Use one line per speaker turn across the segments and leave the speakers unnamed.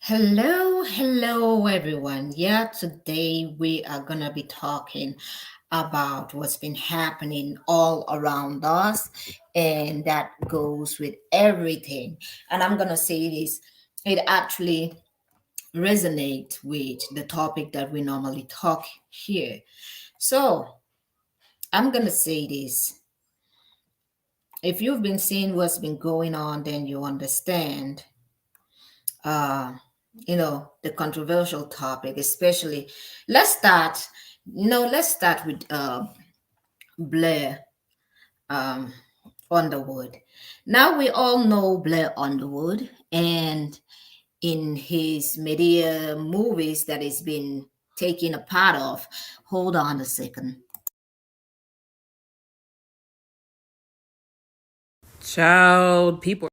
Hello, everyone. Yeah, today we are gonna be talking about what's been happening all around us, and that goes with everything. And I'm gonna say this, it actually resonates with the topic that we normally talk here. So I'm gonna say this. If you've been seeing what's been going on, then you understand uh, the controversial topic, especially. Let's start. Let's start with Blair um, Underwood. Now we all know Blair Underwood, and in his media movies that he's been taking a part of. Hold on a second.
Child, people.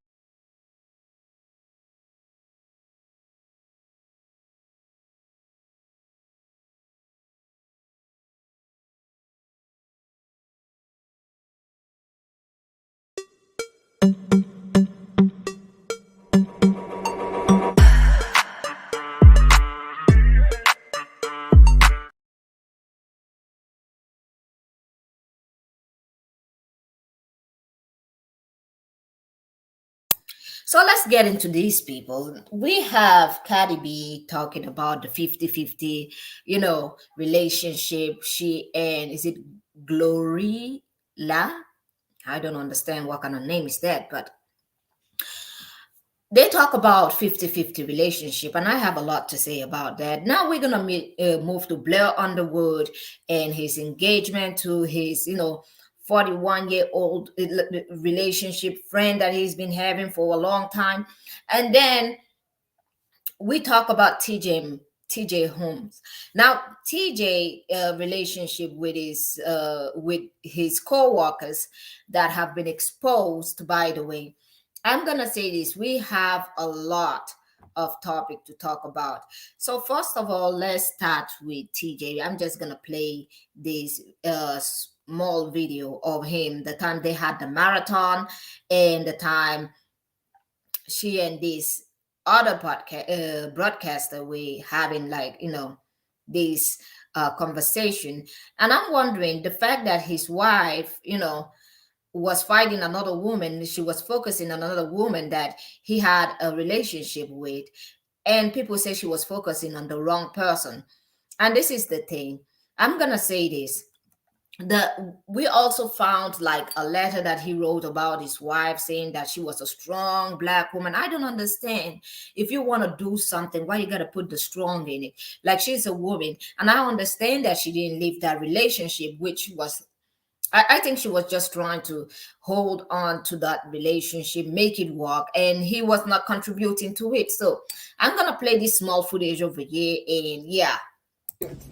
So let's get into these people. We have Cardi B talking about the 50-50, relationship. She and is it Glorilla? I don't understand what kind of name is that, but they talk about 50-50 relationship, and I have a lot to say about that. Now we're gonna move to Blair Underwood and his engagement to his 41-year-old relationship friend that he's been having for a long time. And then we talk about TJ Holmes. Now TJ relationship with his co-workers that have been exposed. By the way, I'm gonna say this: we have a lot of topic to talk about. So first of all, let's start with TJ. I'm just gonna play this small video of him the time they had the marathon and the time she and this other podcast broadcaster we having this conversation. And I'm wondering the fact that his wife was fighting another woman, she was focusing on another woman that he had a relationship with, and people say she was focusing on the wrong person. And this is the thing, I'm gonna say this: we also found like a letter that he wrote about his wife saying that she was a strong black woman. I don't understand. If you want to do something, why you got to put the strong in it? Like, she's a woman, and I understand that she didn't leave that relationship, which was, I think she was just trying to hold on to that relationship, make it work, and he was not contributing to it. So I'm gonna play this small footage over here, and yeah.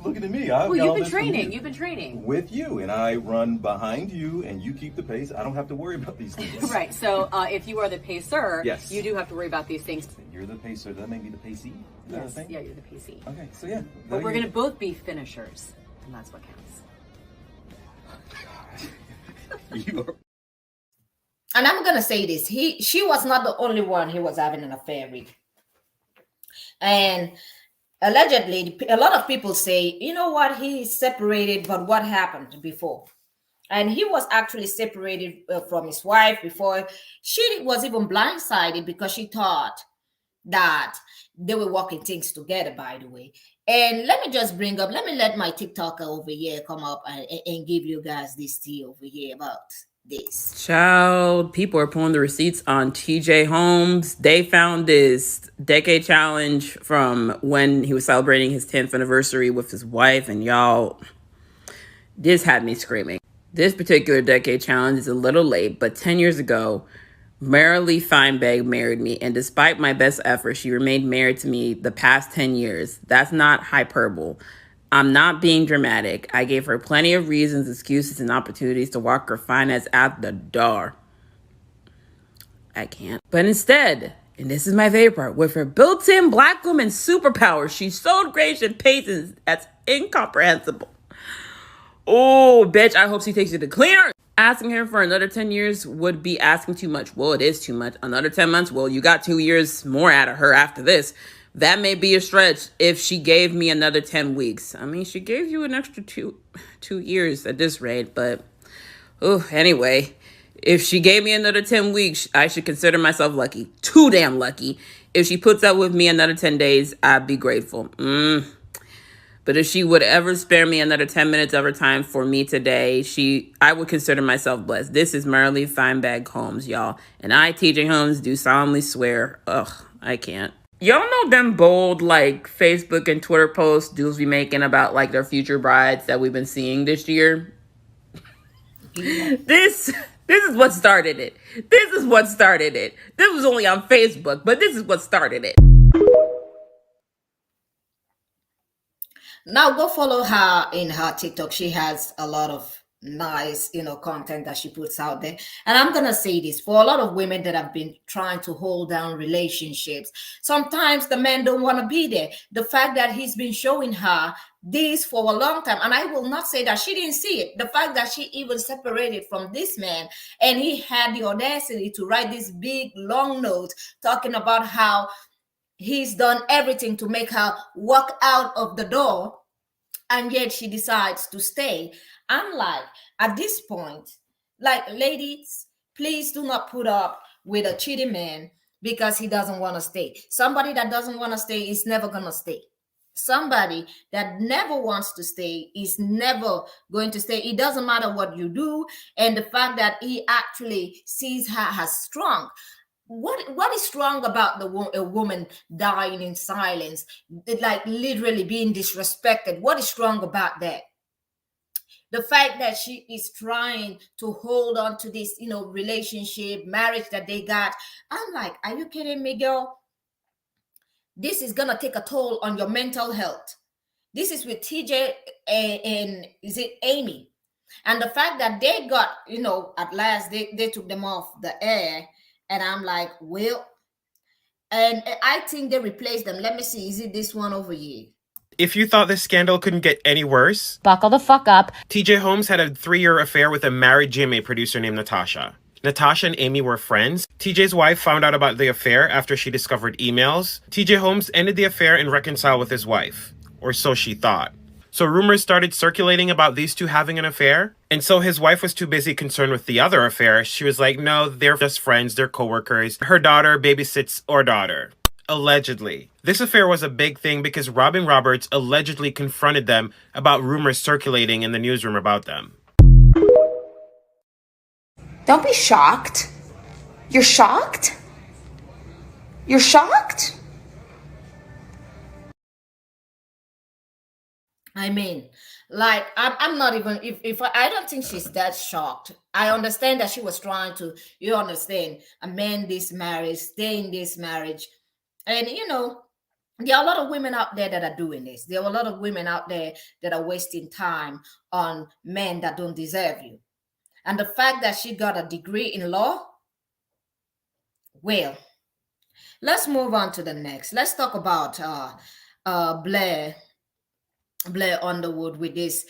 Looking at me. Well,
you've been training. You've been training.
With you, and I run behind you, and you keep the pace. I don't have to worry about these things.
Right. So if you are the pacer,
yes,
you do have to worry about these things.
You're the pacer. Does that make me the pacey?
Yes. Yeah, you're the pacey.
Okay, so yeah.
But we're going to both be finishers, and that's what counts.
You are...
And I'm going to say this. She was not the only one he was having an affair with. And allegedly, a lot of people say, you know what, he's separated, but what happened before? And he was actually separated from his wife before. She was even blindsided because she thought that they were working things together, by the way. And let me let my TikToker over here come up and give you guys this tea over here about this.
Child, people are pulling the receipts on T.j Holmes. They found this decade challenge from when he was celebrating his 10th anniversary with his wife, and y'all, this had me screaming. This particular decade challenge is a little late, but 10 years ago, Marilee Feinberg married me, and despite my best efforts, she remained married to me the past 10 years. That's not hyperbole. I'm not being dramatic. I gave her plenty of reasons, excuses, and opportunities to walk her fine ass out the door. I can't. But instead, and this is my favorite part, with her built-in black woman superpower, she showed grace and patience that's incomprehensible. Oh, bitch, I hope she takes you to cleaner. Asking her for another 10 years would be asking too much. Well, it is too much. Another 10 months? Well, you got 2 years more out of her after this. That may be a stretch if she gave me another 10 weeks. I mean, she gave you an extra two years at this rate, but anyway, if she gave me another 10 weeks, I should consider myself lucky. Too damn lucky. If she puts up with me another 10 days, I'd be grateful. But if she would ever spare me another 10 minutes of her time for me today, I would consider myself blessed. This is Merrily Feinberg Holmes, y'all. And I, T.j Holmes, do solemnly swear, I can't. Y'all know them bold, Facebook and Twitter posts dudes be making about, their future brides that we've been seeing this year? This is what started it. This is what started it. This was only on Facebook, but this is what started it.
Now go follow her in her TikTok. She has a lot of nice, content that she puts out there. And I'm going to say this for a lot of women that have been trying to hold down relationships. Sometimes the men don't want to be there. The fact that he's been showing her this for a long time, and I will not say that she didn't see it. The fact that she even separated from this man and he had the audacity to write this big long note talking about how he's done everything to make her walk out of the door, and yet she decides to stay. I'm like, at this point, ladies, please do not put up with a cheating man because he doesn't want to stay. Somebody that doesn't want to stay is never going to stay. Somebody that never wants to stay is never going to stay. It doesn't matter what you do. And the fact that he actually sees her as strong. What is strong about a woman dying in silence, literally being disrespected? What is strong about that? The fact that she is trying to hold on to this, relationship, marriage that they got. I'm like, are you kidding me, girl? This is gonna take a toll on your mental health. This is with TJ and is it Amy? And the fact that they got, at last they took them off the air. And I'm like, well, and I think they replaced them. Let me see. Is it this one over here?
If you thought this scandal couldn't get any worse,
buckle the fuck up.
T.j. Holmes had a 3-year affair with a married GMA producer named Natasha. Natasha and Amy were friends. TJ's wife found out about the affair after she discovered emails. T.j. Holmes ended the affair and reconciled with his wife. Or so she thought. So rumors started circulating about these two having an affair. And so his wife was too busy concerned with the other affair. She was like, no, they're just friends, they're coworkers. Her daughter babysits our daughter. Allegedly. This affair was a big thing because Robin Roberts allegedly confronted them about rumors circulating in the newsroom about them.
Don't be shocked. You're shocked? You're shocked?
I mean, I'm not even, if I don't think she's that shocked. I understand that she was trying to, amend this marriage, stay in this marriage. And, there are a lot of women out there that are doing this. There are a lot of women out there that are wasting time on men that don't deserve you. And the fact that she got a degree in law, well, let's move on to the next. Let's talk about Blair Underwood with this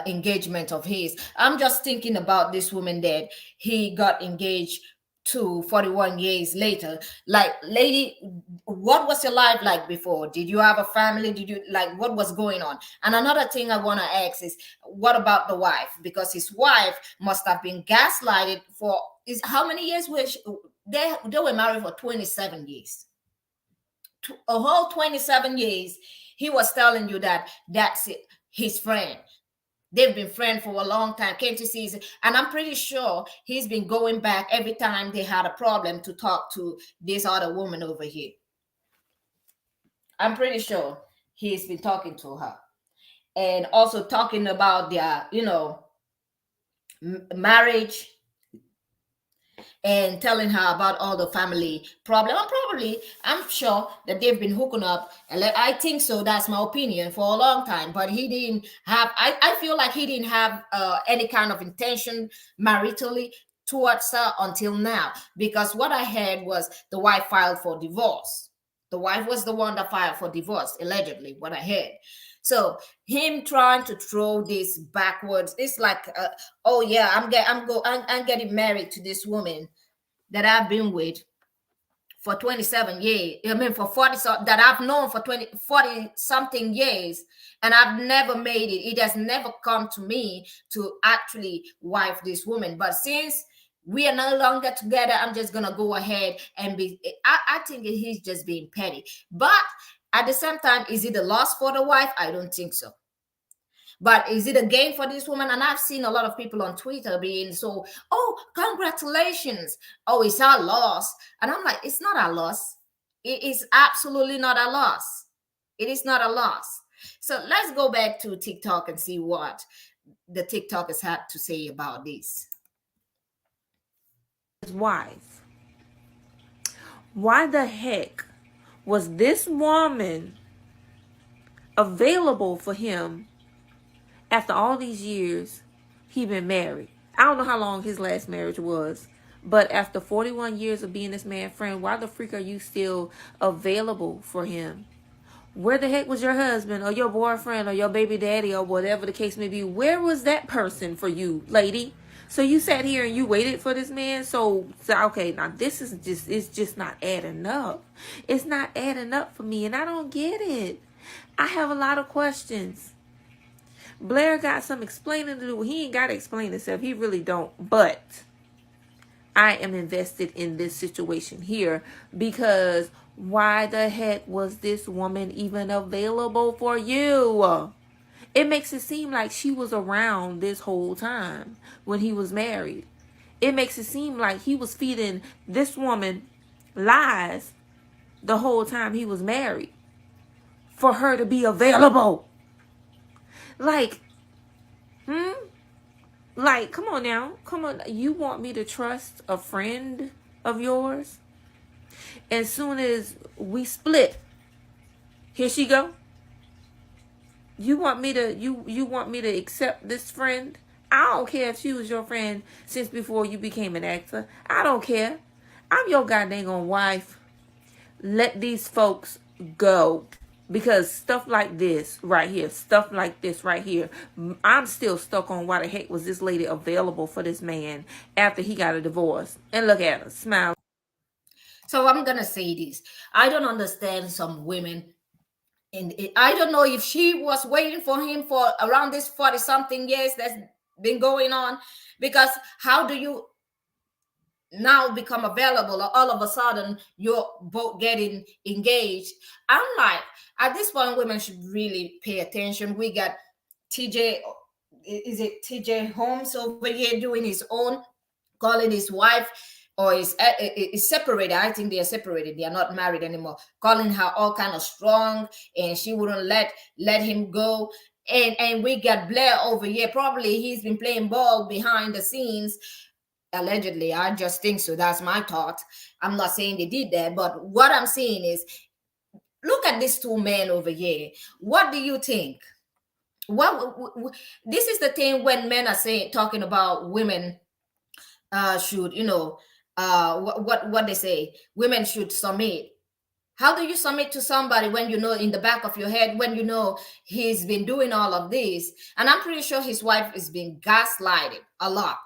engagement of his. I'm just thinking about this woman that he got engaged to 41 years later. Lady, what was your life like before? Did you have a family? Did you what was going on? And another thing I want to ask is, what about the wife? Because his wife must have been gaslighted for how many years were they were married for 27 years. A whole 27 years. He was telling you that that's it, his friend. They've been friends for a long time. Can't you see? And I'm pretty sure he's been going back every time they had a problem to talk to this other woman over here. I'm pretty sure he's been talking to her. And also talking about their, marriage. and telling her about all the family problem. And probably, I'm sure that they've been hooking up. And I think so. That's my opinion for a long time. But he didn't have. I feel like he didn't have any kind of intention maritally towards her until now, because what I heard was the wife filed for divorce. The wife was the one that filed for divorce, allegedly. What I heard. So him trying to throw this backwards, it's like, oh yeah, I'm getting married to this woman that I've been with for 27 years. I mean, for 40, that I've known for 40 something years, and I've never made it. It has never come to me to actually wife this woman. But since we are no longer together, I'm just gonna go ahead and be. I think he's just being petty. But at the same time, is it a loss for the wife? I don't think so. But is it a gain for this woman? And I've seen a lot of people on Twitter being so, oh, congratulations. Oh, it's our loss. And I'm like, it's not our loss. It is absolutely not a loss. It is not a loss. So let's go back to TikTok and see what the TikTokers had to say about this.
His wife. Why the heck was this woman available for him after all these years he been married? I don't know how long his last marriage was, but after 41 years of being this man's friend, why the freak are you still available for him? Where the heck was your husband or your boyfriend or your baby daddy or whatever the case may be? Where was that person for you, lady? So you sat here and you waited for this man. So okay, now this is it's just not adding up. It's not adding up for me, and I don't get it. I have a lot of questions. Blair got some explaining to do. He ain't got to explain himself. He really don't. But I am invested in this situation here, because why the heck was this woman even available for you? It makes it seem like she was around this whole time when he was married. It makes it seem like he was feeding this woman lies the whole time he was married for her to be available. Like, Like, come on now. Come on. You want me to trust a friend of yours? As soon as we split, here she go. You want me to you want me to accept this friend? I don't care if she was your friend since before you became an actor. I don't care. I'm your goddamn wife. Let these folks go. Because stuff like this right here, I'm still stuck on why the heck was this lady available for this man after he got a divorce. And look at her, smile.
So I'm going to say this. I don't understand some women. And I don't know if she was waiting for him for around this 40-something years that's been going on. Because how do you now become available, or all of a sudden you're both getting engaged? I'm like, at this point, women should really pay attention. We got T.j. Holmes over here doing his own, calling his wife, or is separated. I think they are separated. They are not married anymore. Calling her all kind of strong, and she wouldn't let him go. And we got Blair over here. Probably he's been playing ball behind the scenes. Allegedly, I just think so. That's my thought. I'm not saying they did that, but what I'm saying is, look at these two men over here. What do you think? This is the thing when men are talking about women should, what they say, women should submit. How do you submit to somebody when you know in the back of your head, when you know he's been doing all of this? And I'm pretty sure his wife has been gaslighted a lot.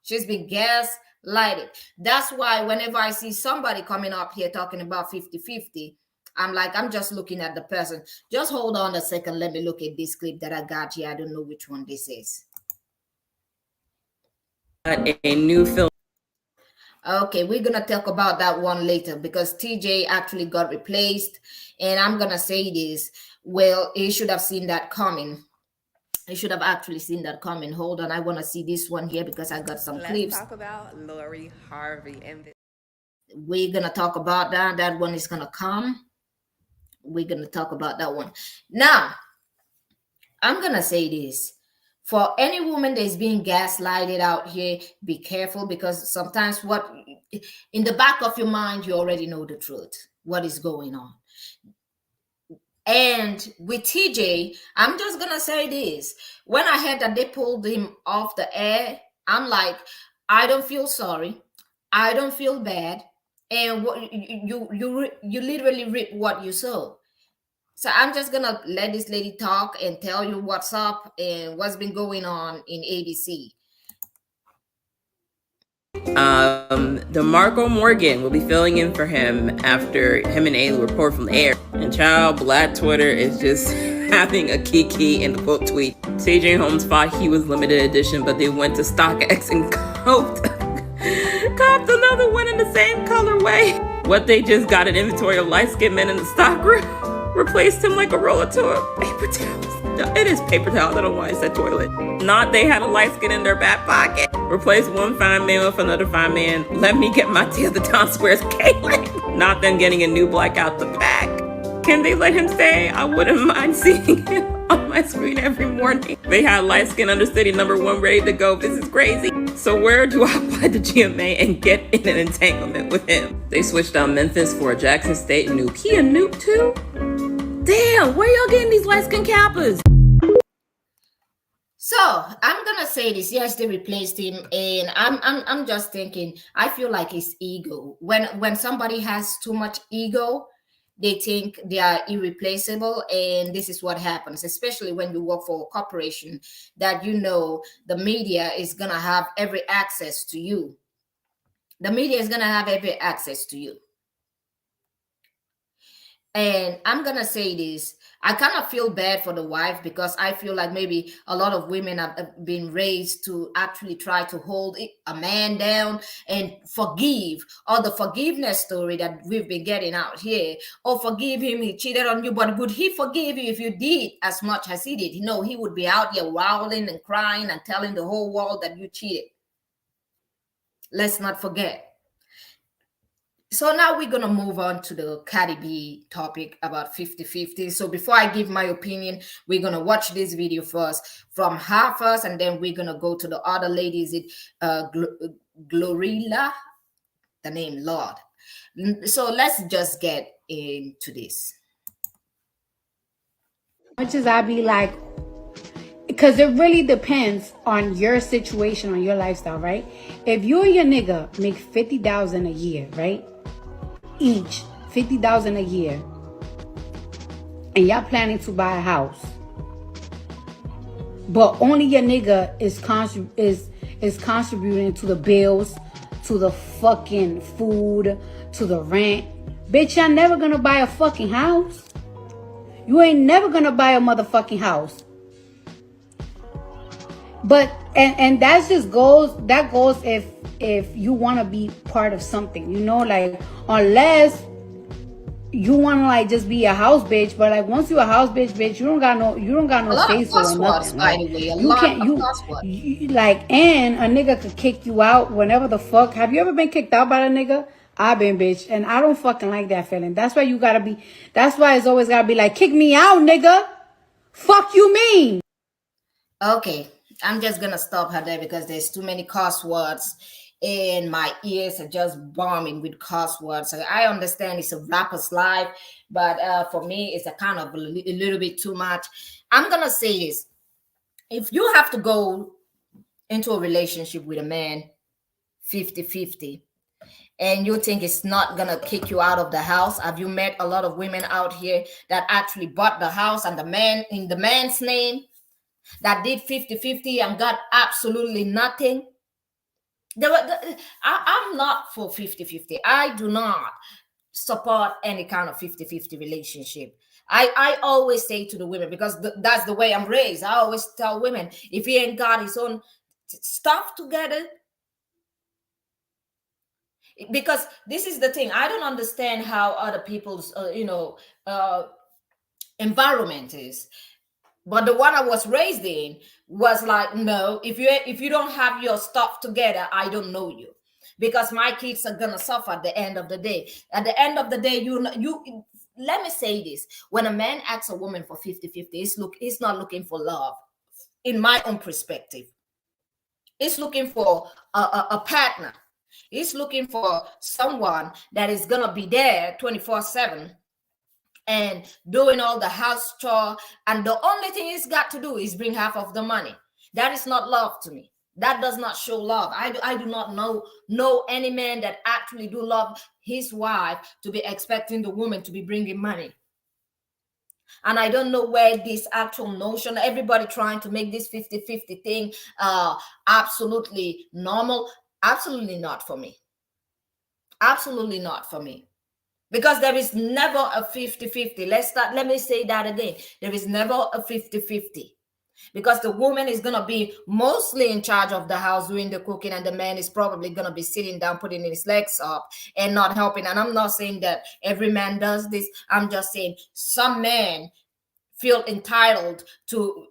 She's been gaslighted. That's why whenever I see somebody coming up here talking about 50-50, I'm like, I'm just looking at the person. Just hold on a second. Let me look at this clip that I got here. I don't know which one this is.
A new film.
Okay, we're going to talk about that one later, because TJ actually got replaced. And I'm going to say this. Well, he should have seen that coming. I should have actually seen that coming. Hold on. I want to see this one here because I got some clips.
Let's talk about Lori Harvey NDA.
We're going to talk about that. That one is going to come. We're going to talk about that one. Now, I'm going to say this. For any woman that's being gaslighted out here, be careful, because sometimes what in the back of your mind, you already know the truth, what is going on. And with TJ, I'm just gonna say this. When I heard that they pulled him off the air, I'm like, I don't feel sorry. I don't feel bad. And what you literally reap what you sow. So I'm just gonna let this lady talk and tell you what's up and what's been going on in ABC.
DeMarco Morgan will be filling in for him after him and Ayla report from the air. And child, Black Twitter is just having a kiki in the quote tweet. T.j Holmes thought he was limited edition, but they went to StockX and copped another one in the same colorway. What, they just got an inventory of light-skinned men in the stock room, replaced him like a roll of paper towels. No, it is paper towels. I don't know why I said toilet. Not they had a light skin in their back pocket. Replace one fine man with another fine man. Let me get my tea of the town squares, Caitlyn. Not them getting a new black out the back. Can they let him stay? I wouldn't mind seeing him on my screen every morning. They had light skin understudy #1 ready to go. This is crazy. So where do I apply the GMA and get in an entanglement with him? They switched out Memphis for a Jackson State Nuke. He a nuke too? Damn, where y'all getting these light skin Kappas?
So I'm gonna say this. Yes, they replaced him, and I'm just thinking. I feel like it's ego. When somebody has too much ego, they think they are irreplaceable, and this is what happens. Especially when you work for a corporation that the media is gonna have every access to you. The media is gonna have every access to you. And I'm going to say this. I kind of feel bad for the wife, because I feel like maybe a lot of women have been raised to actually try to hold a man down and forgive, or the forgiveness story that we've been getting out here. Oh, forgive him, he cheated on you, but would he forgive you if you did as much as he did? He would be out here wilding and crying and telling the whole world that you cheated. Let's not forget. So now we're going to move on to the Cardi B topic about 50-50. So before I give my opinion, we're going to watch this video first from her first, and then we're going to go to the other lady. Is it Glorilla? The name, Lord. So let's just get into this.
Much as I be like, because it really depends on your situation, on your lifestyle, right? If you and your nigga make $50,000 a year, right? Each $50,000 a year, and y'all planning to buy a house, but only your nigga is contributing to the bills, to the fucking food, to the rent. Bitch, y'all never gonna buy a fucking house. You ain't never gonna buy a motherfucking house. But and that goes if you want to be part of something, like, unless you want to like just be a house bitch. But like, once you a house bitch, you don't got no say so or nothing.
By the way,
you like, and a nigga could kick you out whenever the fuck. Have you ever been kicked out by a nigga? I've been, bitch, and I don't fucking like that feeling. That's why it's always gotta be like, kick me out, nigga. Fuck you mean?
Okay, I'm just gonna stop her there because there's too many cuss words and my ears are just bombing with cuss words. So I understand it's a rapper's life, but for me, it's a kind of a little bit too much. I'm gonna say this. If you have to go into a relationship with a man 50-50, and you think it's not gonna kick you out of the house, have you met a lot of women out here that actually bought the house and the man in the man's name, that did 50-50 and got absolutely nothing? I'm not for 50-50. I do not support any kind of 50-50 relationship. I always say to the women, because that's the way I'm raised, I always tell women, if he ain't got his own stuff together, because this is the thing, I don't understand how other people's environment is. But the one I was raised in was like, no, if you don't have your stuff together, I don't know you, because my kids are gonna suffer at the end of the day. At the end of the day, you let me say this: when a man asks a woman for 50-50, he's not looking for love. in my own perspective. He's looking for a partner. He's looking for someone that is going to be there 24/7 and doing all the house chore. And the only thing he's got to do is bring half of the money. That is not love to me. That does not show love. I do not know any man that actually do love his wife to be expecting the woman to be bringing money. And I don't know where this actual notion, everybody trying to make this 50-50 thing absolutely normal. Absolutely not for me. Absolutely not for me. Because there is never a 50-50. Let me say that again. There is never a 50-50. Because the woman is going to be mostly in charge of the house doing the cooking, and the man is probably going to be sitting down, putting his legs up and not helping. And I'm not saying that every man does this. I'm just saying some men feel entitled to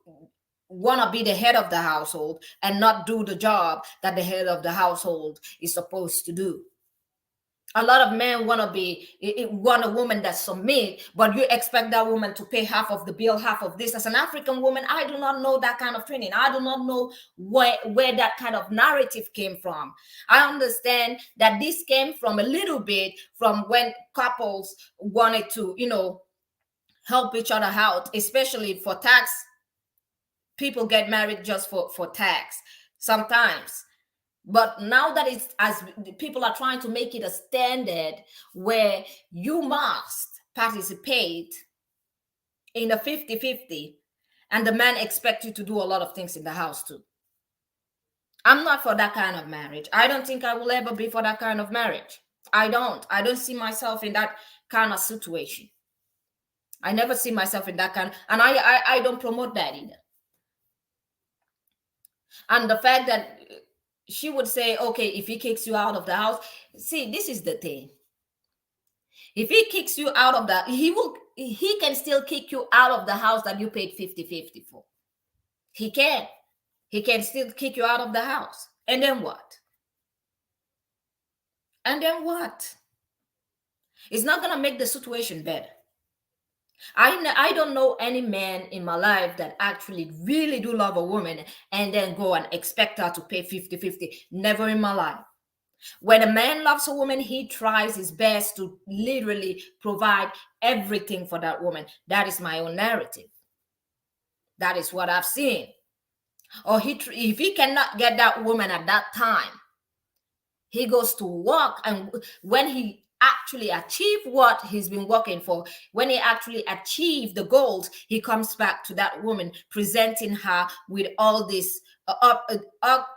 want to be the head of the household and not do the job that the head of the household is supposed to do. A lot of men want a woman that submit, but you expect that woman to pay half of the bill, half of this. As an African woman, I do not know that kind of training. I do not know where that kind of narrative came from. I understand that this came from a little bit from when couples wanted to, help each other out, especially for tax. People get married just for tax sometimes. But now that it's as people are trying to make it a standard where you must participate in a 50-50 and the man expects you to do a lot of things in the house too. I'm not for that kind of marriage. I don't think I will ever be for that kind of marriage. I don't see myself in that kind of situation. I never see myself in that kind, and I don't promote that either. And the fact that she would say, okay, if he kicks you out of the house, see, this is the thing. If he kicks you out of that, he can still kick you out of the house that you paid 50-50 for. He can still kick you out of the house. And then what? It's not going to make the situation better. I don't know any man in my life that actually really do love a woman and then go and expect her to pay 50-50. Never in my life. When a man loves a woman, he tries his best to literally provide everything for that woman. That is my own narrative. That is what I've seen. Or if he cannot get that woman at that time, he goes to work, and when he actually achieve what he's been working for, when he actually achieve the goals, he comes back to that woman, presenting her with all these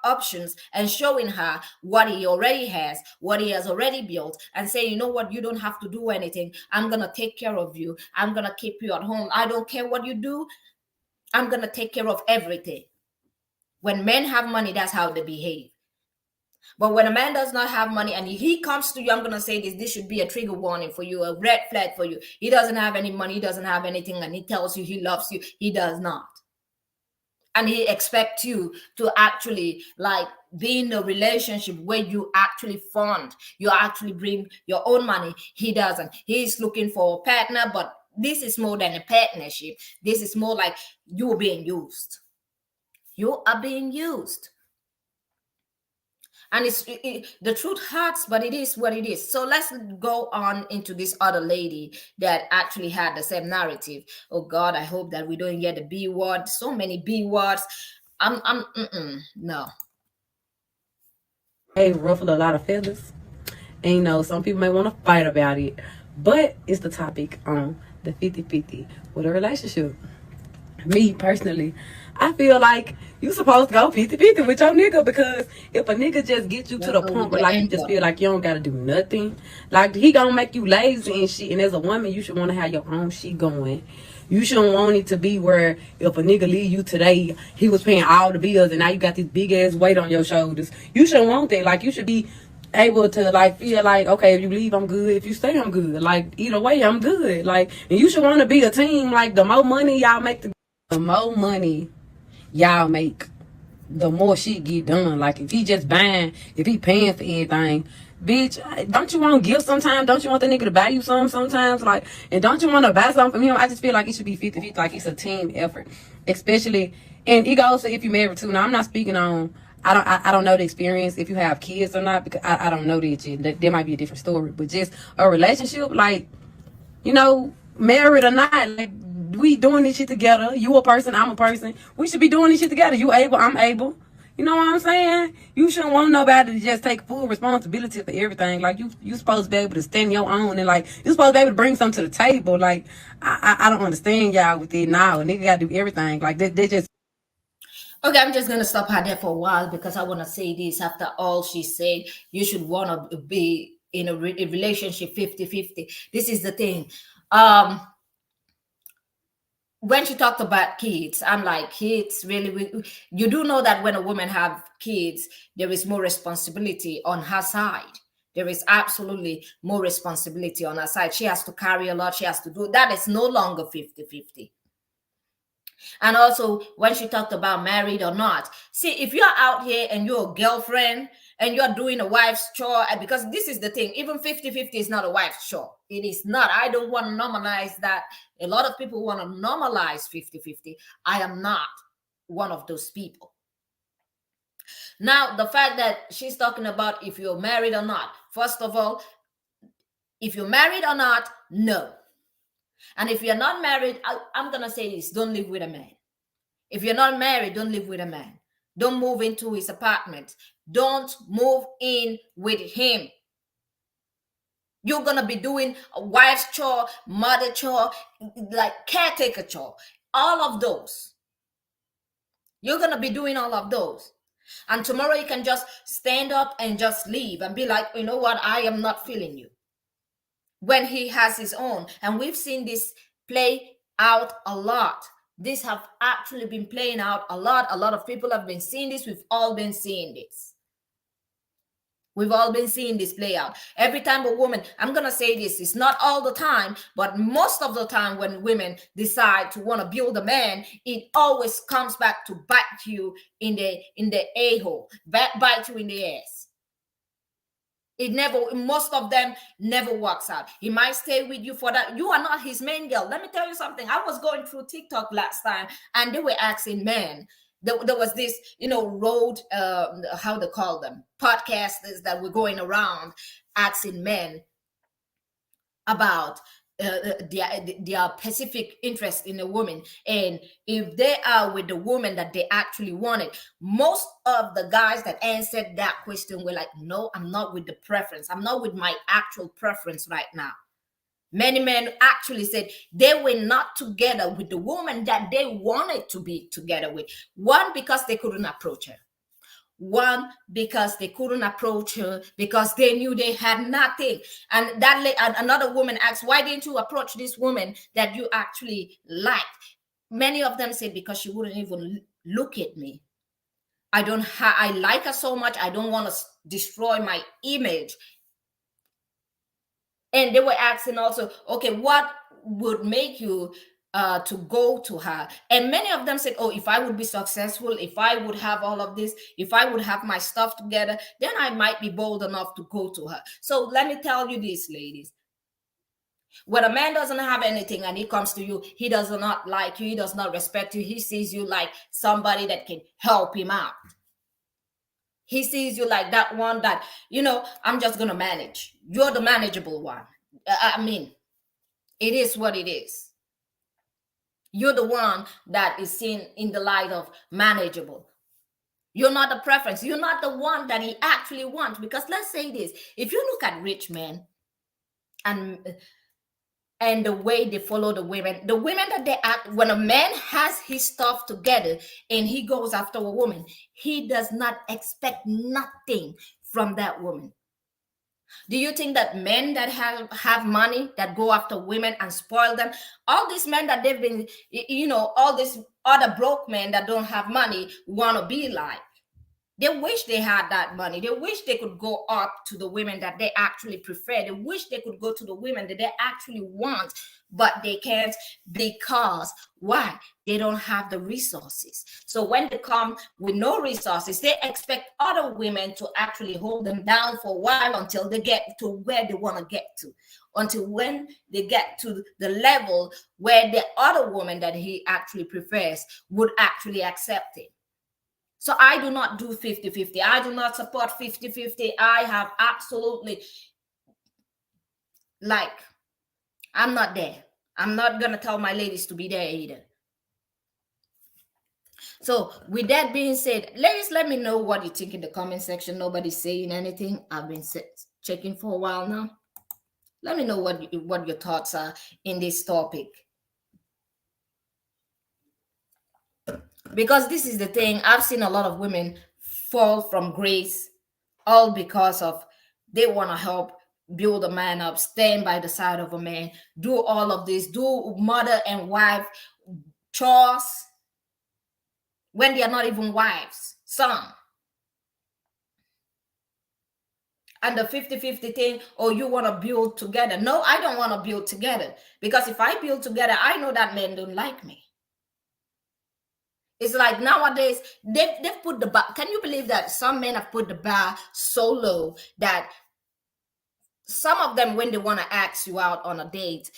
options and showing her what he already has, what he has already built, and say, you know what, you don't have to do anything. I'm going to take care of you. I'm going to keep you at home. I don't care what you do. I'm going to take care of everything. When men have money, that's how they behave. But when a man does not have money and he comes to you, I'm going to say this should be a trigger warning for you, a red flag for you. He doesn't have any money, he doesn't have anything, and he tells you he loves you. He does not. And he expects you to actually be in a relationship where you actually fund, you actually bring your own money. He doesn't. He's looking for a partner, but this is more than a partnership. This is more like you are being used. You are being used. And the truth hurts, but it is what it is. So let's go on into this other lady that actually had the same narrative. Oh God, I hope that we don't get the B word. So many B words. No.
Hey, ruffled a lot of feathers. And some people may want to fight about it, but it's the topic on the 50-50 with a relationship. Me personally, I feel like you supposed to go 50-50 with your nigga, because if a nigga just get you to the point where you just feel like you don't gotta do nothing, he gonna make you lazy and shit. And as a woman, you should want to have your own shit going. You shouldn't want it to be where if a nigga leave you today, he was paying all the bills and now you got this big ass weight on your shoulders. You shouldn't want that. You should be able to feel like, okay, if you leave, I'm good. If you stay, I'm good. Either way, I'm good. And you should want to be a team. The more money y'all make, the more money y'all make, the more shit get done. If he just buying, if he paying for everything, bitch, don't you want to give sometimes? Don't you want the nigga to buy you something sometimes? And don't you want to buy something from him? I just feel like it should be 50-50. It's a team effort, especially And it goes to if you're married too. Now, I'm not speaking on. I don't know the experience if you have kids or not, because I don't know that yet. There might be a different story, but just a relationship, like, you know, married or not, like, we doing this shit together. You a person, I'm a person. We should be doing this shit together. You able, I'm able. You know what I'm saying? You shouldn't want nobody to just take full responsibility for everything. Like, you supposed to be able to stand your own, and like, you supposed to be able to bring something to the table. Like, I don't understand y'all with it now. And nigga gotta do everything. Like, they just.
Okay, I'm just gonna stop her there for a while because I want to say this. After all she said, you should want to be in a relationship 50-50. This is the thing. When she talked about kids, I'm like, kids, really? You do know that when a woman have kids, there is more responsibility on her side. There is absolutely more responsibility on her side. She has to carry a lot. She has to do that. Is no longer 50-50. And also, when she talked about married or not, see, if you're out here and you're a girlfriend and you're doing a wife's chore, because this is the thing, even 50-50 is not a wife's chore. It is not. I don't want to normalize that. A lot of people want to normalize 50-50. I am not one of those people. Now, the fact that she's talking about if you're married or not, first of all, if you're married or not, no. And if you're not married, I'm going to say this, don't live with a man. If you're not married, don't live with a man. Don't move into his apartment. Don't move in with him. You're going to be doing a wife's chore, mother chore, like caretaker chore, all of those. You're going to be doing all of those. And tomorrow you can just stand up and just leave and be like, you know what, I am not feeling you. When he has his own. And we've seen this play out a lot. This have actually been playing out a lot. A lot of people have been seeing this. We've all been seeing this. We've all been seeing this play out. Every time a woman, I'm going to say this, it's not all the time, but most of the time when women decide to want to build a man, it always comes back to bite you in the a-hole, bite you in the ass. It never, most of them never works out. He might stay with you for that. You are not his main girl. Let me tell you something. I was going through TikTok last time and they were asking men. There was this, road, how they call them, podcasters that were going around asking men about their specific interest in a woman, and if they are with the woman that they actually wanted. Most of the guys that answered that question were like, no, I'm not with the preference. I'm not with my actual preference right now. Many men actually said they were not together with the woman that they wanted to be together with. One, because they couldn't approach her. One, because they couldn't approach her because they knew they had nothing. And another woman asked, why didn't you approach this woman that you actually liked? Many of them said, because she wouldn't even look at me. I like her so much. I don't want to destroy my image. And they were asking also, okay, what would make you to go to her? And many of them said, oh, if I would be successful, if I would have all of this, if I would have my stuff together, then I might be bold enough to go to her. So let me tell you this, ladies. When a man doesn't have anything and he comes to you, he does not like you, he does not respect you, he sees you like somebody that can help him out. He sees you like that one that, I'm just going to manage. You're the manageable one. I mean, it is what it is. You're the one that is seen in the light of manageable. You're not the preference. You're not the one that he actually wants. Because let's say this, if you look at rich men and the way they follow the women that they act, when a man has his stuff together and he goes after a woman, he does not expect nothing from that woman. Do you think that men that have money that go after women and spoil them, all these men that they've been, all these other broke men that don't have money want to be like? They wish they had that money. They wish they could go up to the women that they actually prefer. They wish they could go to the women that they actually want, but they can't because why? They don't have the resources. So when they come with no resources, they expect other women to actually hold them down for a while until they get to where they want to get to. Until when they get to the level where the other woman that he actually prefers would actually accept it. So I do not do 50-50. I do not support 50-50. I have absolutely, like, I'm not there. I'm not going to tell my ladies to be there either. So with that being said, ladies, let me know what you think in the comment section. Nobody's saying anything. I've been checking for a while now. Let me know what your thoughts are in this topic. Because this is the thing, I've seen a lot of women fall from grace all because of they want to help build a man up, stand by the side of a man, do all of this, do mother and wife chores when they are not even wives, some. And the 50-50 thing, oh, you want to build together. No, I don't want to build together. Because if I build together, I know that men don't like me. It's like nowadays, they've put the bar. Can you believe that some men have put the bar so low that some of them, when they want to ask you out on a date,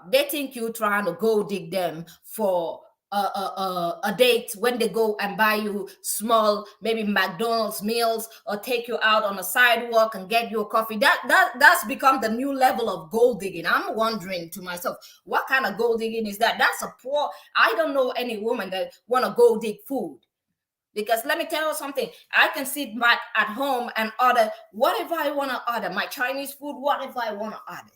they think you're trying to go dig them for a date when they go and buy you small, maybe McDonald's meals or take you out on a sidewalk and get you a coffee. That's become the new level of gold digging. I'm wondering to myself, what kind of gold digging is that? That's a poor. I don't know any woman that want to go dig food. Because let me tell you something, I can sit back at home and order whatever I want to order, my Chinese food, whatever I want to order.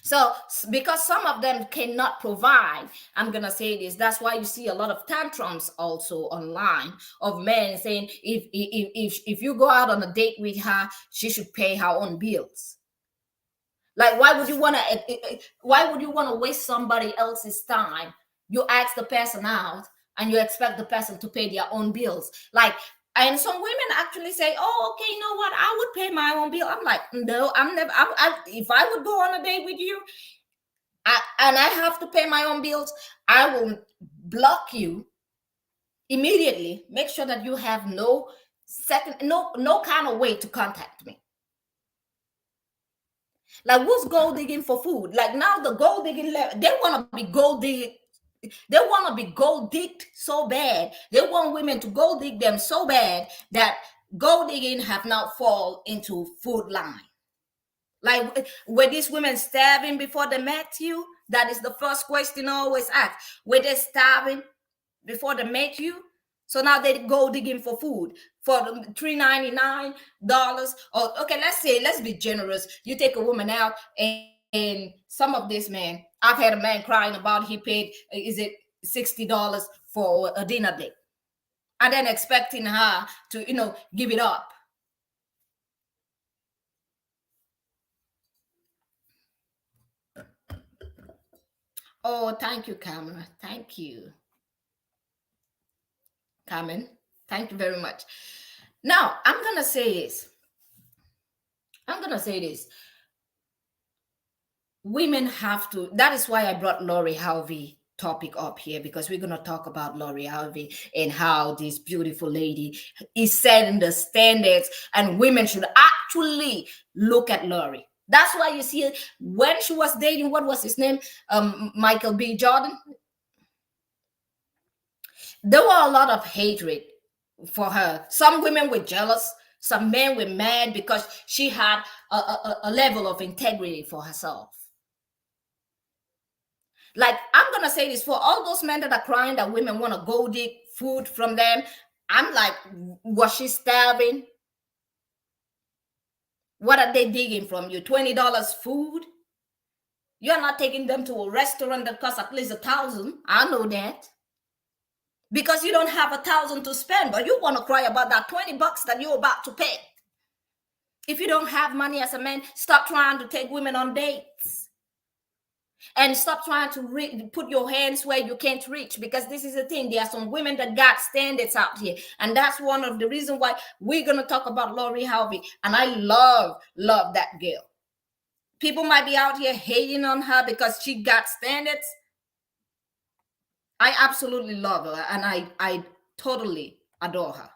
So because some of them cannot provide, I'm going to say this, that's why you see a lot of tantrums also online of men saying, if you go out on a date with her, she should pay her own bills. Like, why would you want to waste somebody else's time? You ask the person out and you expect the person to pay their own bills. Like, and some women actually say, oh, okay, you know what? I would pay my own bill. I'm like, no, I'm never. If I would go on a date with you and I have to pay my own bills, I will block you immediately. Make sure that you have no kind of way to contact me. Like, who's gold digging for food? Like, now the gold digging level, they want to be gold digging. They want to be gold digged so bad. They want women to gold dig them so bad that gold digging have now fall into food line. Like, were these women starving before they met you? That is the first question I always ask. Were they starving before they met you? So now they go digging for food for $3.99. Or okay, let's be generous. You take a woman out and some of this men, I've had a man crying about he paid, is it $60 for a dinner date? And then expecting her to, give it up. Oh, thank you, Cameron. Thank you. Carmen, thank you very much. Now, I'm going to say this. Women have to, that is why I brought Lori Harvey topic up here, because we're going to talk about Lori Harvey and how this beautiful lady is setting the standards, and women should actually look at Lori. That's why you see when she was dating, what was his name? Michael B. Jordan. There were a lot of hatred for her. Some women were jealous. Some men were mad because she had a level of integrity for herself. Like, I'm going to say this, for all those men that are crying that women want to go dig food from them, I'm like, was she starving? What are they digging from you? $20 food? You're not taking them to a restaurant that costs at least $1,000. I know that. Because you don't have $1,000 to spend, but you want to cry about that $20 that you're about to pay. If you don't have money as a man, stop trying to take women on dates. And stop trying to put your hands where you can't reach, because this is the thing. There are some women that got standards out here, and that's one of the reasons why we're going to talk about Lori Harvey. And I love that girl. People might be out here hating on her because she got standards. I absolutely love her, and I totally adore her.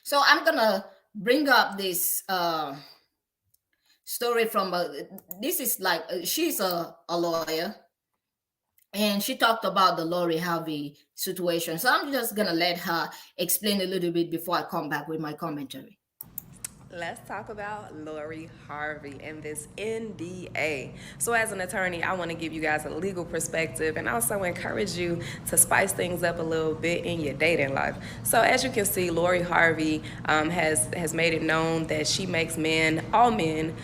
So I'm gonna bring up this story from this is like she's a lawyer, and she talked about the Lori Harvey situation. So I'm just gonna let her explain a little bit before I come back with my commentary.
Let's talk about Lori Harvey and this NDA. So as an attorney, I want to give you guys a legal perspective and also encourage you to spice things up a little bit in your dating life. So as you can see, Lori Harvey has made it known that she makes all men,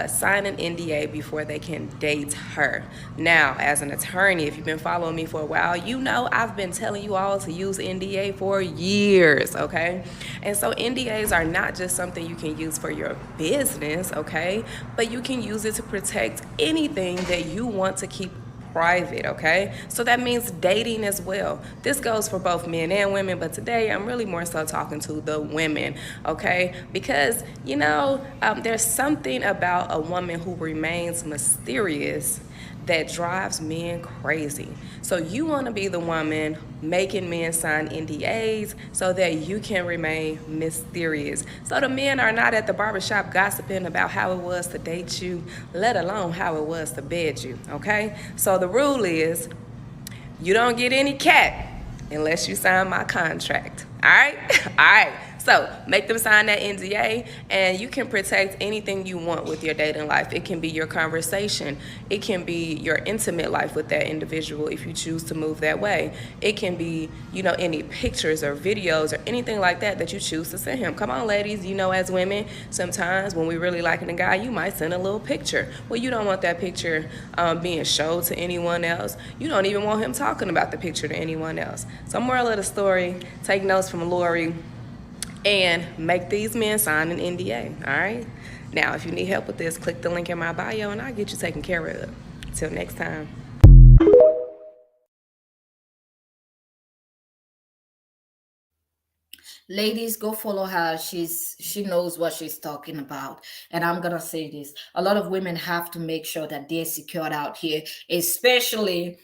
sign an NDA before they can date her. Now, as an attorney, if you've been following me for a while, you know I've been telling you all to use NDA for years, okay? And so NDAs are not just something you can use for your business, okay? But you can use it to protect anything that you want to keep private, okay? So that means dating as well. This goes for both men and women, but today I'm really more so talking to the women, okay? Because, there's something about a woman who remains mysterious that drives men crazy. So you want to be the woman making men sign NDAs so that you can remain mysterious. So the men are not at the barbershop gossiping about how it was to date you, let alone how it was to bed you, okay? So the rule is you don't get any cat unless you sign my contract, all right? All right. So make them sign that NDA, and you can protect anything you want with your dating life. It can be your conversation. It can be your intimate life with that individual if you choose to move that way. It can be, any pictures or videos or anything like that you choose to send him. Come on, ladies. As women, sometimes when we really liking a guy, you might send a little picture. Well, you don't want that picture being showed to anyone else. You don't even want him talking about the picture to anyone else. So moral of the story, take notes from Lori, and make these men sign an NDA, all right? Now, if you need help with this, click the link in my bio and I'll get you taken care of. Till next time.
Ladies, go follow her. She knows what she's talking about. And I'm gonna say this: a lot of women have to make sure that they're secured out here, especially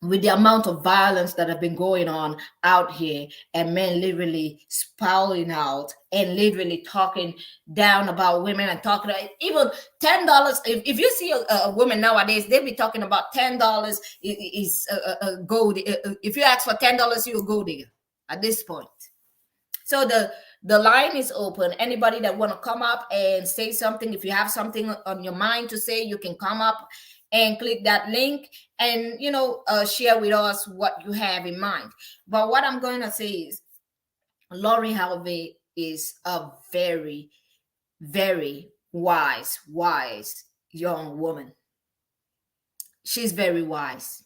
with the amount of violence that have been going on out here, and men literally spouting out and literally talking down about women and talking about even $10. If you see a woman nowadays, they be talking about $10 is a gold. If you ask for $10, you'll go there at this point. So the line is open. Anybody that want to come up and say something, if you have something on your mind to say, you can come up and click that link and share with us what you have in mind. But what I'm going to say is Lori Harvey is a very, very wise young woman. She's very wise.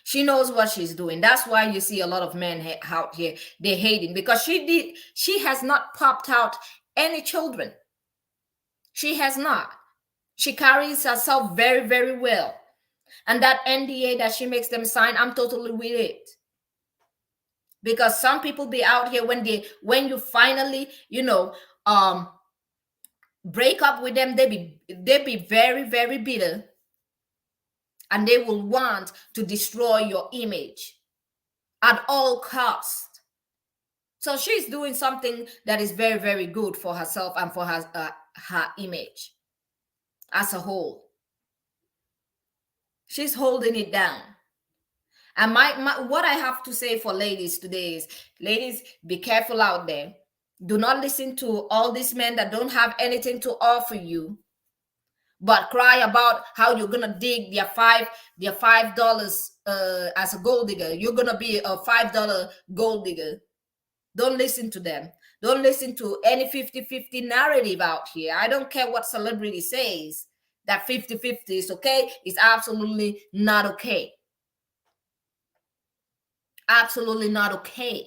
She knows what she's doing. That's why you see a lot of men out here, they're hating, because she has not popped out any children. She has not. She carries herself very, very well. And that NDA that she makes them sign, I'm totally with it. Because some people be out here when you finally, break up with them, they be very, very bitter. And they will want to destroy your image at all costs. So she's doing something that is very, very good for herself and for her image as a whole. She's holding it down. And what I have to say for ladies today is, ladies, be careful out there. Do not listen to all these men that don't have anything to offer you, but cry about how you're gonna dig their $5 as a gold digger. You're gonna be a $5 gold digger. Don't listen to them. Don't listen to any 50-50 narrative out here. I don't care what celebrity says that 50-50 is okay. It's absolutely not okay. Absolutely not okay.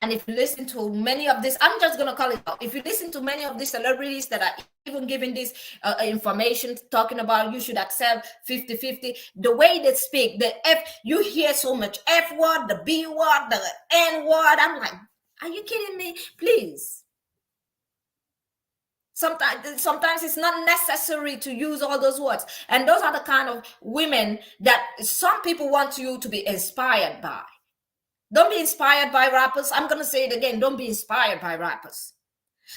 And if you listen to many of this, I'm just going to call it out. If you listen to many of these celebrities that are even giving this information, talking about you should accept 50-50, the way they speak, the F, you hear so much F word, the B word, the N word. I'm like, are you kidding me? Please. Sometimes it's not necessary to use all those words. And those are the kind of women that some people want you to be inspired by. Don't be inspired by rappers. I'm going to say it again. Don't be inspired by rappers.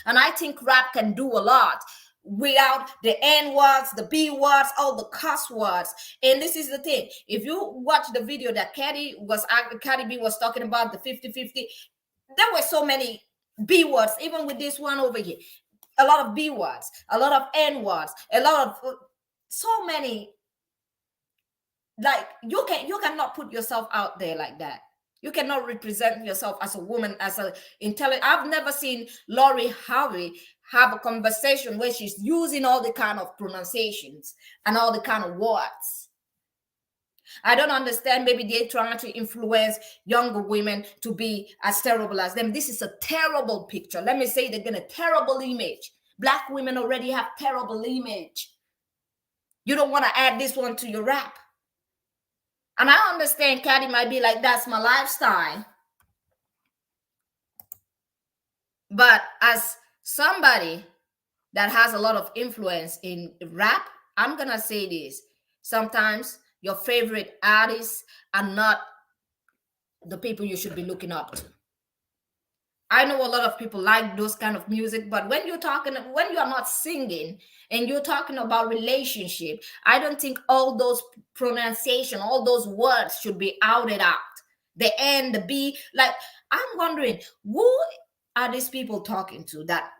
And I think rap can do a lot without the N words, the B words, all the cuss words. And this is the thing. If you watch the video that Cardi B was talking about, the 50-50, there were so many B words, even with this one over here. A lot of B words, a lot of N words, a lot of so many. Like you cannot put yourself out there like that. You cannot represent yourself as a woman, as an intelligent. I've never seen Lori Harvey have a conversation where she's using all the kind of pronunciations and all the kind of words. I don't understand. Maybe they're trying to influence younger women to be as terrible as them. This is a terrible picture. Let me say it again, a terrible image. Black women already have terrible image. You don't want to add this one to your rap. And I understand Cardi might be like, that's my lifestyle. But as somebody that has a lot of influence in rap, I'm going to say this. Sometimes your favorite artists are not the people you should be looking up to. I know a lot of people like those kind of music, but when you are not singing and you're talking about relationship, I don't think all those pronunciation, all those words should be outed out. The N, the B, like I'm wondering, who are these people talking to that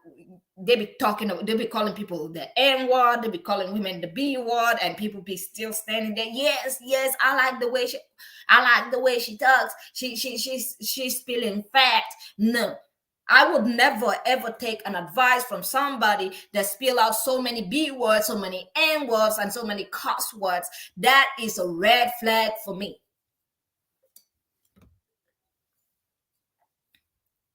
they be calling people the N word, they be calling women the B word, and people be still standing there. Yes, I like the way she talks. She's spilling fact. No, I would never ever take an advice from somebody that spill out so many B words, so many N words, and so many cuss words. That is a red flag for me.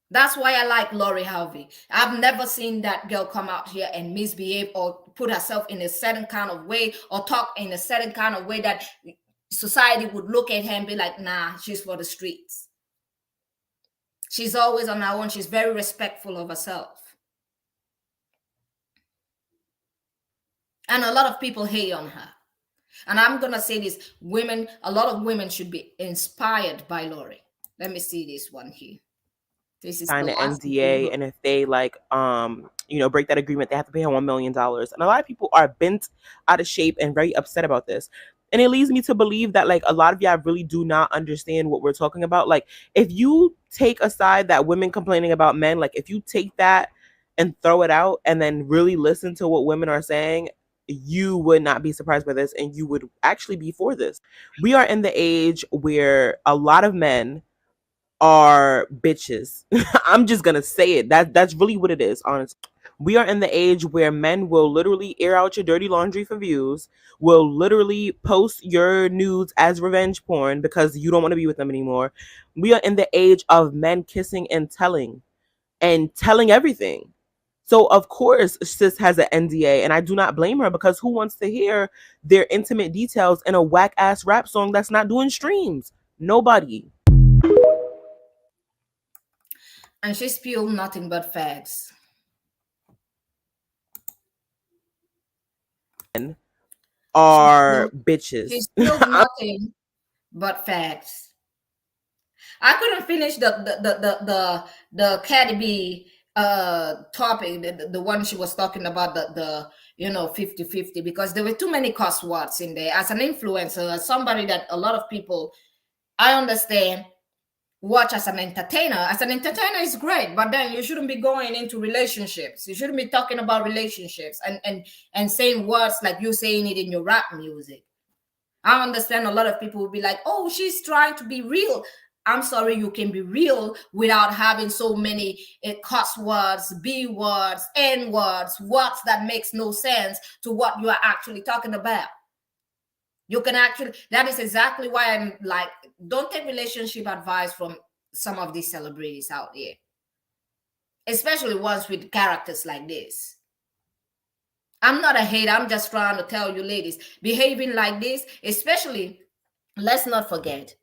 That's why I like Lori Harvey. I've never seen that girl come out here and misbehave or put herself in a certain kind of way or talk in a certain kind of way that society would look at her and be like, nah, she's for the streets. She's always on her own. She's very respectful of herself. And a lot of people hate on her. And I'm going to say this, a lot of women should be inspired by Lori. Let me see this one here. This is
sign an NDA, and if they break that agreement, they have to pay her $1 million. And a lot of people are bent out of shape and very upset about this. And it leads me to believe that a lot of y'all really do not understand what we're talking about. Like, if you take aside that women complaining about men, if you take that and throw it out and then really listen to what women are saying, you would not be surprised by this, and you would actually be for this. We are in the age where a lot of men are bitches. I'm just gonna say it. That's really what it is, honestly. We are in the age where men will literally air out your dirty laundry for views, will literally post your nudes as revenge porn because you don't want to be with them anymore. We are in the age of men kissing and telling everything. So of course sis has an NDA, and I do not blame her, because who wants to hear their intimate details in a whack ass rap song that's not doing streams? Nobody.
And she spilled nothing but facts.
Are bitches.
She spilled nothing but facts. I couldn't finish the Cardi B topic, the one she was talking about, the 50-50, because there were too many cuss words in there. As an influencer, as somebody that a lot of people, I understand, watch as an entertainer. As an entertainer is great, but then you shouldn't be going into relationships. You shouldn't be talking about relationships and saying words like you saying it in your rap music. I understand a lot of people will be like, oh, she's trying to be real. I'm sorry, you can be real without having so many cuss words, B words, N words that makes no sense to what you are actually talking about. You can that is exactly why I'm like, don't take relationship advice from some of these celebrities out there, especially ones with characters like this. I'm not a hater. I'm just trying to tell you, ladies, behaving like this, especially, let's not forget,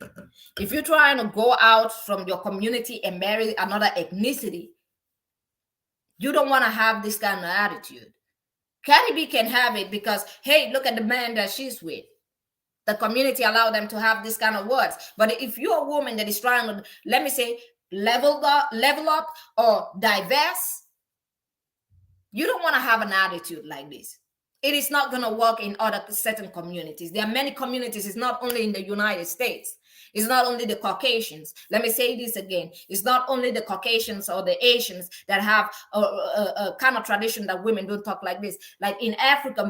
if you're trying to go out from your community and marry another ethnicity, you don't want to have this kind of attitude. Cardi B can have it because, hey, look at the man that she's with. The community allow them to have this kind of words. But if you're a woman that is trying to, let me say, level up or diverse, you don't want to have an attitude like this. It is not going to work in other certain communities. There are many communities. It's not only in the United States. It's not only the Caucasians. Let me say this again. It's not only the Caucasians or the Asians that have a kind of tradition that women don't talk like this. Like in Africa,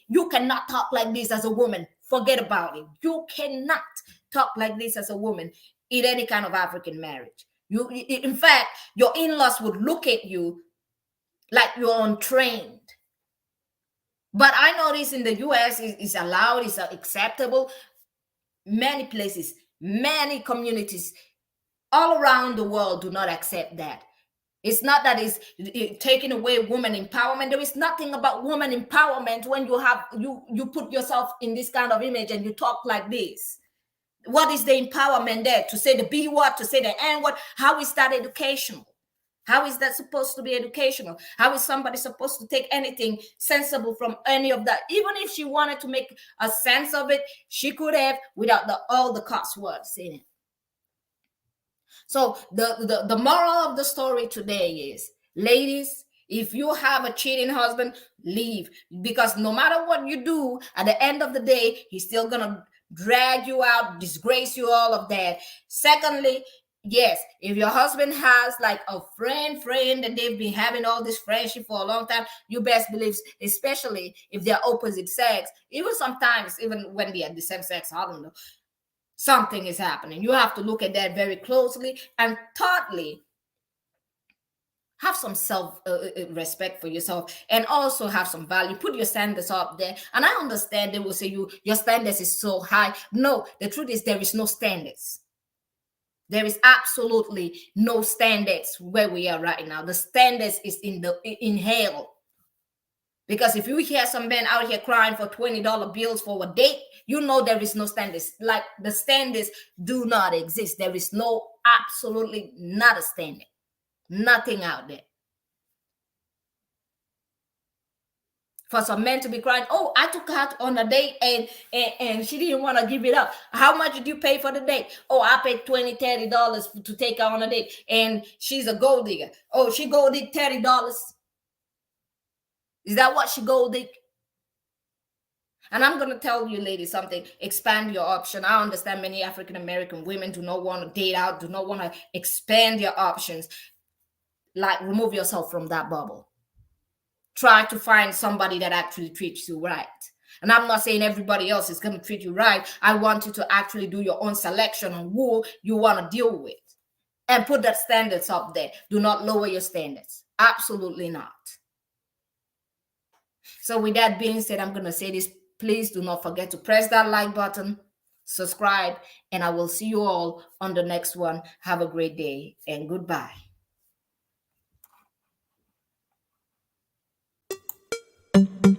you cannot talk like this as a woman. Forget about it. You cannot talk like this as a woman in any kind of African marriage. In fact, your in-laws would look at you like you're untrained. But I notice in the US it's allowed, it's acceptable. Many places, many communities all around the world do not accept that. It's not that it's taking away woman empowerment. There is nothing about woman empowerment when you put yourself in this kind of image and you talk like this. What is the empowerment there? To say the B word, to say the N word? How is that educational? How is that supposed to be educational? How is somebody supposed to take anything sensible from any of that? Even if she wanted to make a sense of it, she could have without all the cuss words in it. So the moral of the story today is, ladies, if you have a cheating husband, leave. Because no matter what you do, at the end of the day, he's still going to drag you out, disgrace you, all of that. Secondly, yes, if your husband has like a friend and they've been having all this friendship for a long time, you best believe, especially if they're opposite sex, even sometimes, even when they're the same sex, I don't know, something is happening. You have to look at that very closely. And thirdly, have some self-respect for yourself and also have some value. Put your standards up there. And I understand they will say your standards is so high. No, the truth is there is no standards. There is absolutely no standards where we are right now. The standards is in hell. Because if you hear some men out here crying for $20 bills for a date, you know there is no standards. Like the standards do not exist. There is absolutely not a standard. Nothing out there. For some men to be crying, oh, I took her on a date and she didn't want to give it up. How much did you pay for the date? Oh, I paid $20, $30 to take her on a date. And she's a gold digger. Oh, she gold dig $30. Is that what she gold dig? And I'm going to tell you, ladies, something. Expand your option. I understand many African-American women do not want to date out, do not want to expand your options. Like, remove yourself from that bubble. Try to find somebody that actually treats you right. And I'm not saying everybody else is going to treat you right. I want you to actually do your own selection on who you want to deal with. And put that standards up there. Do not lower your standards. Absolutely not. So with that being said, I'm going to say this. Please do not forget to press that like button, subscribe, and I will see you all on the next one. Have a great day and goodbye.
Thank you.